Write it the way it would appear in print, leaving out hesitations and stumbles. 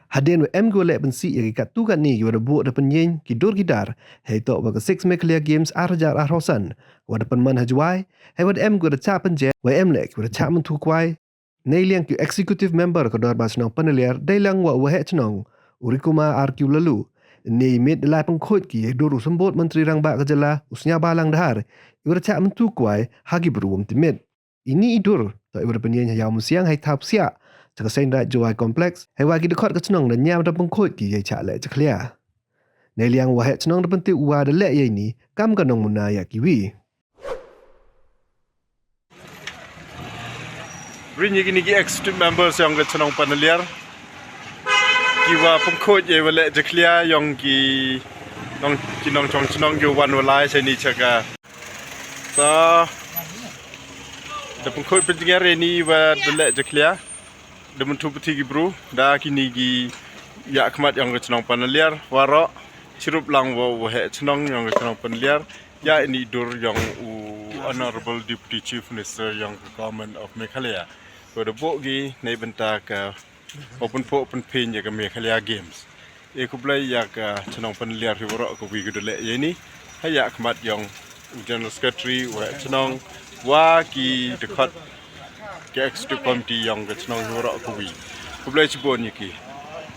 Hadin wa em go le pensih ya kat tu kan ni yo da bu da penyen kidur kidar hei to wa 6 Meghalaya Games arjar arhosan wa da penman hajwai hei wa em go da cha penje wa em le wa da cha mun tu kwai nei liang ki executive member ko dor bas nong Panaliar dai lang wa he chnong urikuma arku lalu nei mit la pynkhooid ki doru sambot menteri rang ba kejala usnya balang dahar wa da cha mun tu kwai hagi beruam timit ini idur to wa da penyen ya musiang hai thap siaจะก็เส้นได้จอยคอมเพล็กซ์ให้ว่ากิดคอดก็ชนองเดินยามดับบังคุยกี่ยัยฉะเลยจะเคลียในเลี้ยงว่าเหตุชนองดับบันติว่าเดเละยัยนี้กำกันนองมุนนายกิวีริญญกินกี่ executive members yang ke chhnong Panaliar kiwa pengkhooid ye wale je clear yang ki nong chhnong yo wan walai sai ni chaka sa de pengkhooid penjingar ni wa dele je clear de mentu peti ki bro da kini gi ya khmat yang ke chhnong Panaliar waro chirup lang wo he chhnong yang ke chhnong Panaliar ya ini dur yang honorable deputy chief minister yang government of Meghalaya pada bogi nei bentak open po open pin ya ke Meghalaya Games kublai ya ke chhnong Panaliar waro ko wi gudele ye ni haya khmat yang general secretary wa chhnong wa ki dkhot ke executive committee yang ke chhnong waro ko wi kublai chibon ki